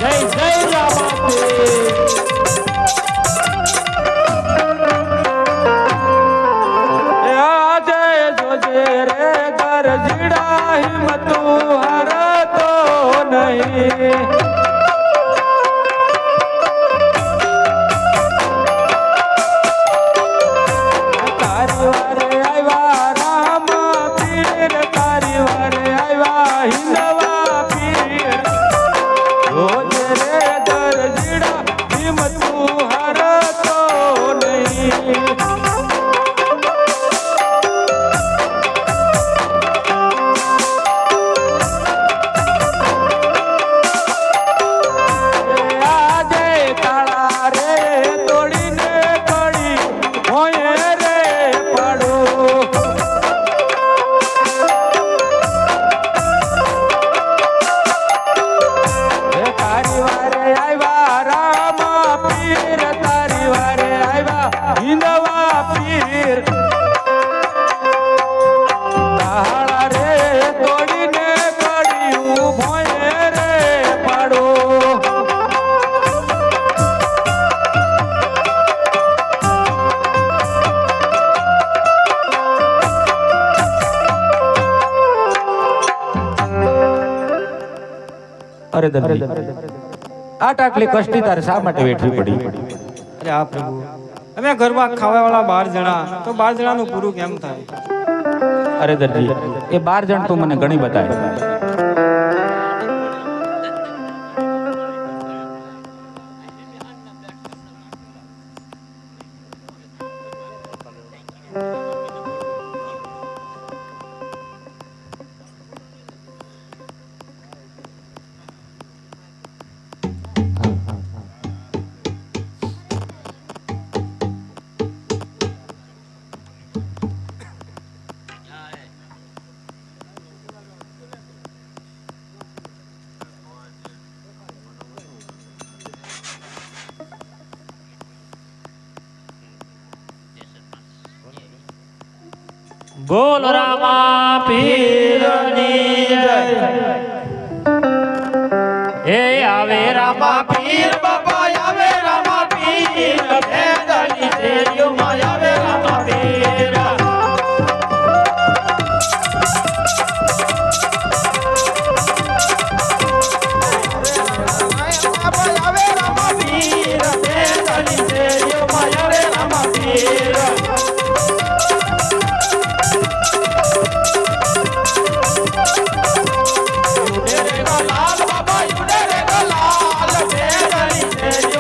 જય જય આજે જોજે રે ગરજીડા હિંમતું હારતો નહીં અરે દરજી આટલી કષ્ટી તારે શા માટે વેઠવી પડી? અરે આ પ્રભુ અમે ઘરમાં ખાવા વાળા 12 જણા તો 12 જણાનું પૂરું કેમ થાય? અરે દરજી એ 12 જણ તું મને ઘણી બતાવે. બોલ રામા પીરની જય. એ આવે રામા પીર બાપા આવે રામા પીર ભેદની શેરીઓમાં આવે રામા પીર. આવે રામા પીર ભેદની શેરીઓમાં આવે રામા પીર. લાલ બાબા યુડે રે લાલ ભેદની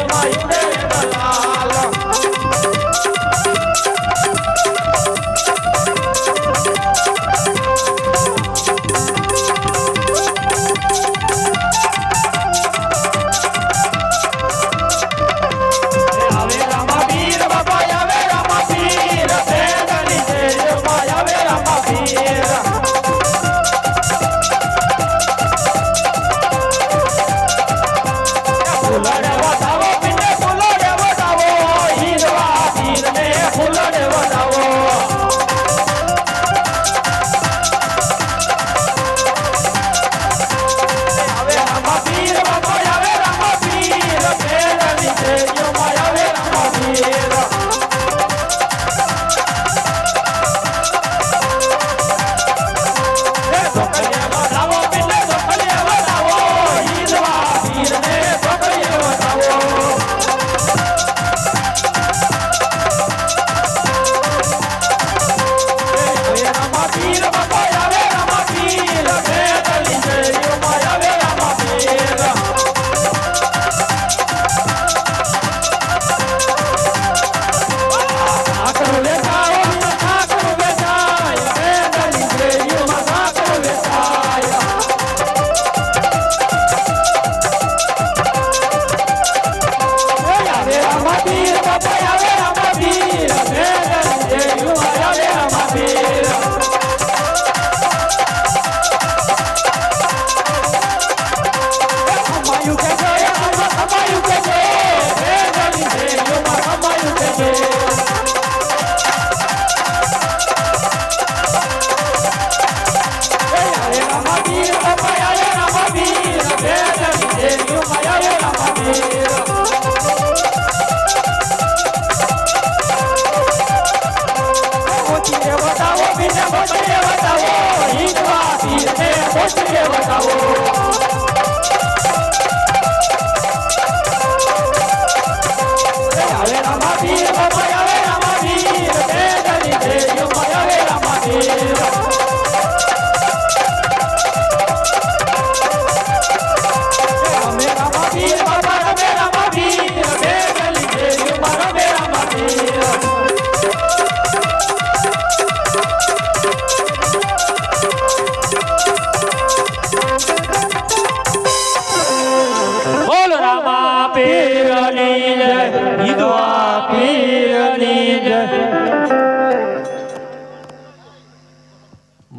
પીરની જય ઈદવા પીરની જય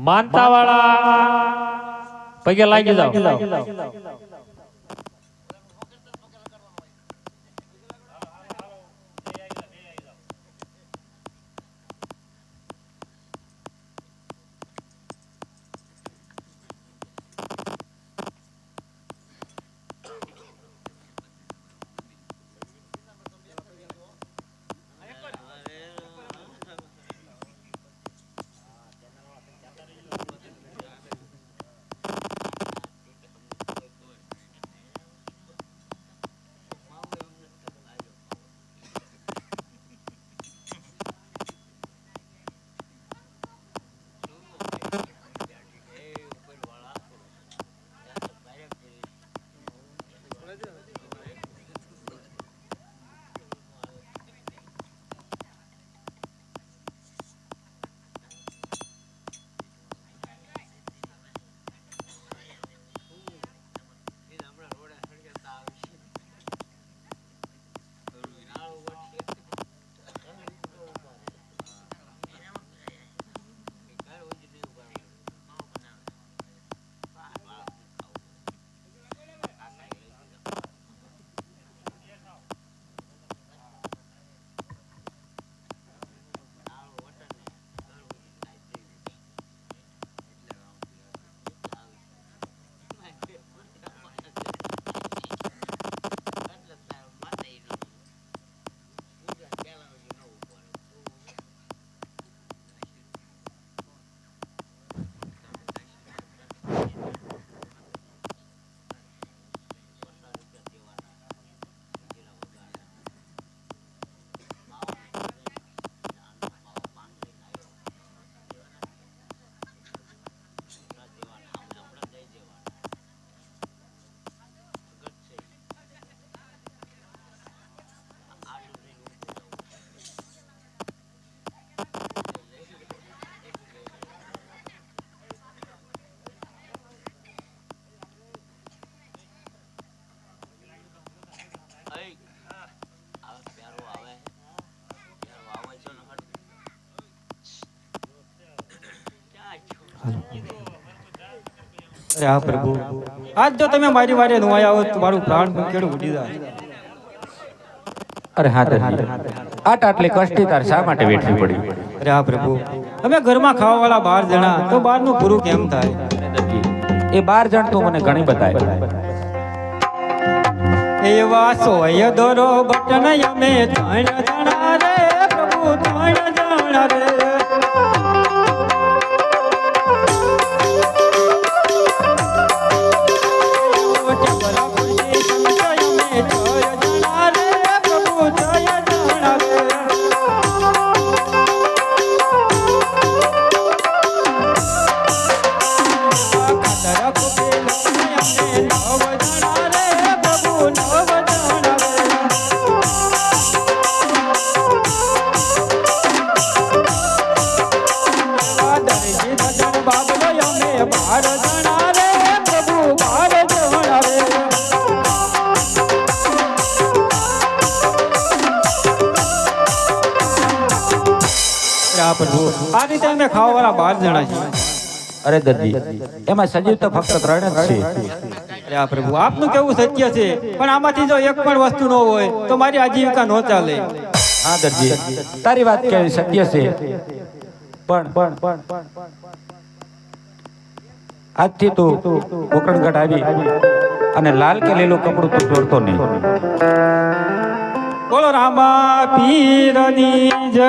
માનતા વાળા પગે લાગી જાઓ અરે હા પ્રભુ, આજ જો તમે મારી વારે ન આયા હોત તો મારું પ્રાણ પણ કેળું ઉડી જાય. અરે હા દરજી, આટલી કષ્ટી તાર શા માટે વેઠવી પડી? અરે હા પ્રભુ, અમે ઘરમાં ખાવા વાળા 12 જણા, તો 12 નું પૂરું કેમ થાય? એ 12 જણ તું મને ઘણી બતાય. એવા સોય દોરો બટન અમે 3 જણા રે પ્રભુ, 3 જણા રે. આ રીતે અમે ખાવા વાળા 12 જણા છીએ. અરે દરજી, એમાં સજીવ તો ફક્ત 3 જ છે. અરે આ પ્રભુ, આપનું કેવું સત્ય છે, પણ આમાંથી જો એક પણ વસ્તુ ન હોય તો મારી આજીવિકા ન ચાલે. હા દરજી, તારી વાત કેવી સત્ય છે, પણ આજથી તું કોકણગઢ આવી અને લાલ કે લીલું કપડું તું જોડતો નહીં. બોલો રામા પીરની જય.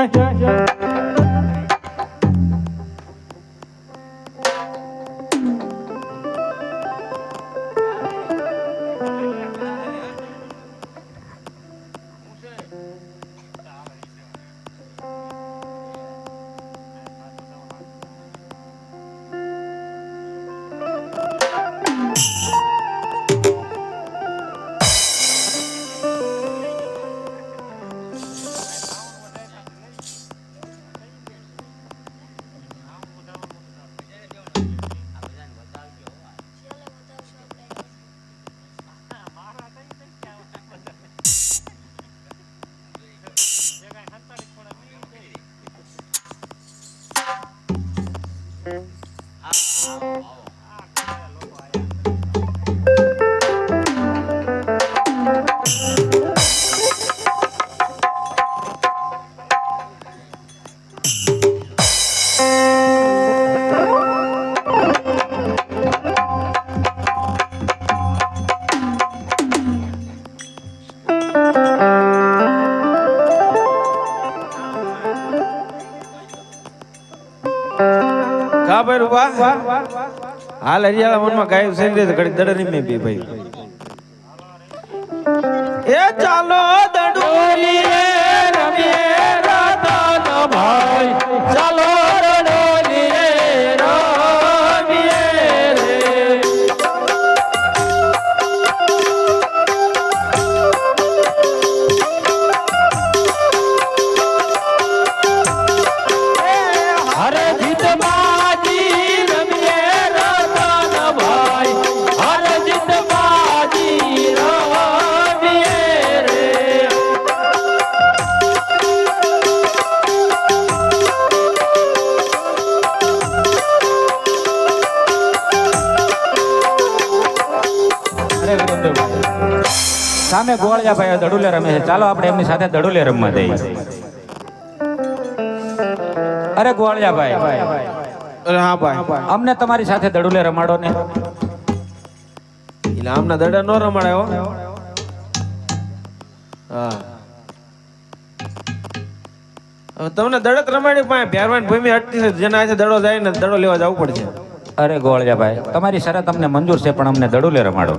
હાલ હરિયાળા મનમાં ગાયું છે ને ઘડી દડે નહીં મેં બી ભાઈ એ ચાલો દડોલી રે રમીએ રાતા ન ભાઈ ચાલો દડોલી રે રમીએ રે હરે જીત બાજી રમીએ રાતા ન ભાઈ હરે જીત બાજી રમીએ રે અરે વિરેન્દ્રભાઈ, સામે ગોળિયાભાઈ દડુલે રમે છે, ચાલો આપણે એમની સાથે દડુલે રમવા જઈએ. અરે ગોળિયાભાઈ, અરે હા ભાઈ અમને તમારી સાથે દડુલે રમાડો ને. એટલે આમના દડા નો રમાડાય હો હા હવે તમને દડત રમાડી પાસે ભેરવાન ભૂમિ હટતી છે જેના હાથે દડો જાય ને દડો લેવા જવું પડશે અરે ગોળિયાભાઈ, તમારી શરત અમને મંજૂર છે, પણ અમને દડુલે રમાડો.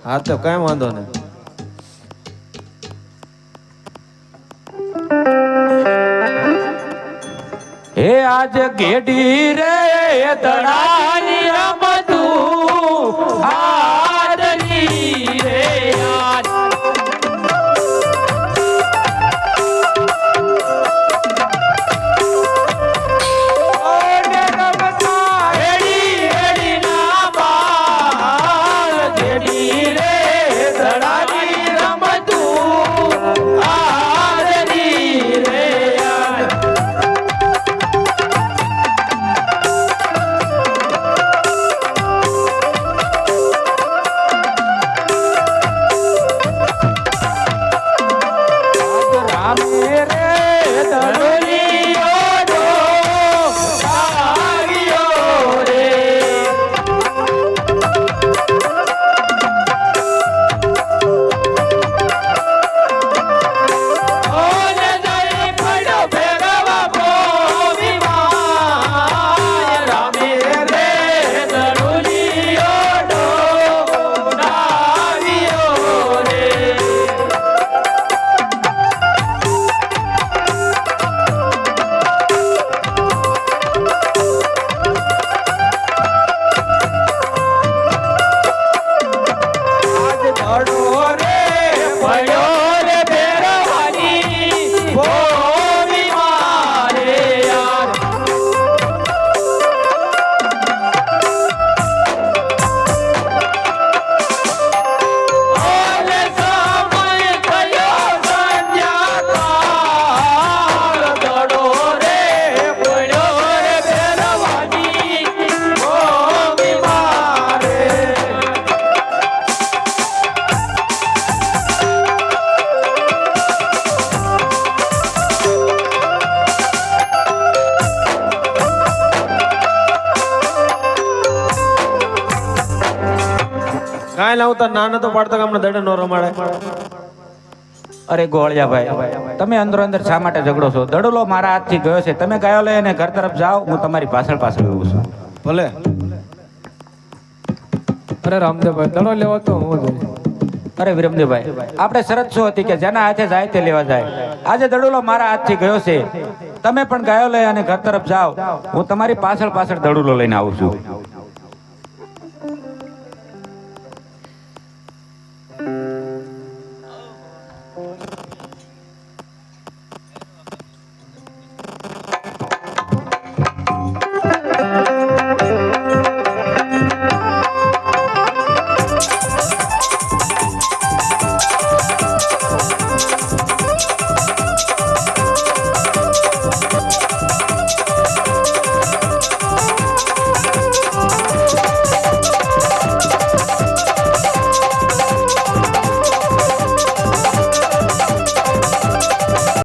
હા તો કઈ વાંધો નહીં હે આજ ગેડી રે દડાની રમતું આદરી રે આજ. ઓને રમતા હેડી હેડી ના બાલ ગેડી રે દડાની રમતું આદરી રે આજ. કાંઈ લાવતા નાના તો પાડતા ગામના દડા નો રમાડે અરે ગોળિયાભાઈ, તમે અંદરો અંદર શા માટે ઝઘડો છો? દડુલો મારા હાથથી ગયો છે, તમે ગાયો લઈને ઘર તરફ જાઓ, હું તમારી પાછળ પાછળ આવું છું. ભલે અરે રામદેવભાઈ, દડો લેવા તો હું જોઈએ. અરે વિરમદેવભાઈ, આપણે શરત શું હતી કે જેના હાથે જાય તે લેવા જાય. આજે દડુલો મારા હાથથી ગયો છે, તમે પણ ગાયો લઈ અને ઘર તરફ જાઓ, હું તમારી પાછળ પાછળ દડુલો લઈને આવું છું.